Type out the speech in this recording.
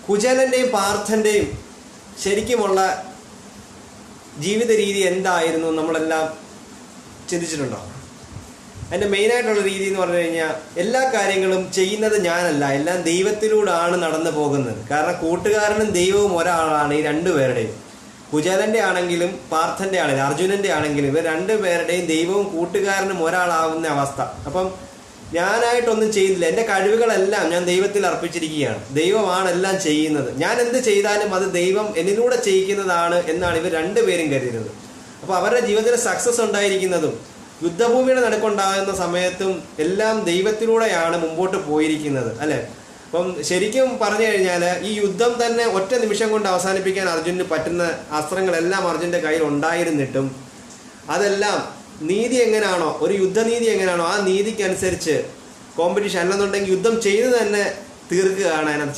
കുചേലൻ്റെയും പാർത്ഥൻ്റെയും ശരിക്കുമുള്ള ജീവിത രീതി എന്തായിരുന്നു നമ്മളെല്ലാം ചിന്തിച്ചിട്ടുണ്ടോ? അതിൻ്റെ മെയിനായിട്ടുള്ള രീതി എന്ന് പറഞ്ഞു കഴിഞ്ഞാൽ എല്ലാ കാര്യങ്ങളും ചെയ്യുന്നത് ഞാനല്ല, എല്ലാം ദൈവത്തിലൂടെയാണ് നടന്നു പോകുന്നത്. കാരണം കൂട്ടുകാരനും ദൈവവും ഒരാളാണ് ഈ രണ്ടുപേരുടെയും. കുചേലൻ്റെ ആണെങ്കിലും പാർത്ഥൻ്റെ ആണെങ്കിലും അർജുനൻ്റെ ആണെങ്കിലും ഇവർ രണ്ടുപേരുടെയും ദൈവവും കൂട്ടുകാരനും ഒരാളാവുന്ന അവസ്ഥ. അപ്പം ഞാനായിട്ടൊന്നും ചെയ്തില്ല, എൻ്റെ കഴിവുകളെല്ലാം ഞാൻ ദൈവത്തിൽ അർപ്പിച്ചിരിക്കുകയാണ്. ദൈവമാണ് എല്ലാം ചെയ്യുന്നത്. ഞാൻ എന്ത് ചെയ്താലും അത് ദൈവം എന്നിലൂടെ ചെയ്യിക്കുന്നതാണ് എന്നാണ് ഇവർ രണ്ടുപേരും കരുതുന്നത്. അപ്പോൾ അവരുടെ ജീവിതത്തിൽ സക്സസ് ഉണ്ടായിരിക്കുന്നതും യുദ്ധഭൂമിയുടെ നടുക്കുണ്ടാകുന്ന സമയത്തും എല്ലാം ദൈവത്തിലൂടെയാണ് മുമ്പോട്ട് പോയിരിക്കുന്നത്, അല്ലേ? അപ്പം ശരിക്കും പറഞ്ഞു കഴിഞ്ഞാൽ ഈ യുദ്ധം തന്നെ ഒറ്റ നിമിഷം കൊണ്ട് അവസാനിപ്പിക്കാൻ അർജുനന് പറ്റുന്ന അസ്ത്രങ്ങളെല്ലാം അർജുൻ്റെ കയ്യിൽ ഉണ്ടായിരുന്നിട്ടും അതെല്ലാം നീതി എങ്ങനെയാണോ, ഒരു യുദ്ധനീതി എങ്ങനെയാണോ ആ നീതിക്കനുസരിച്ച് കോമ്പറ്റീഷൻ അല്ലെന്നുണ്ടെങ്കിൽ യുദ്ധം ചെയ്ത് തന്നെ തീർക്കുകയാണ് അതിനകത്ത്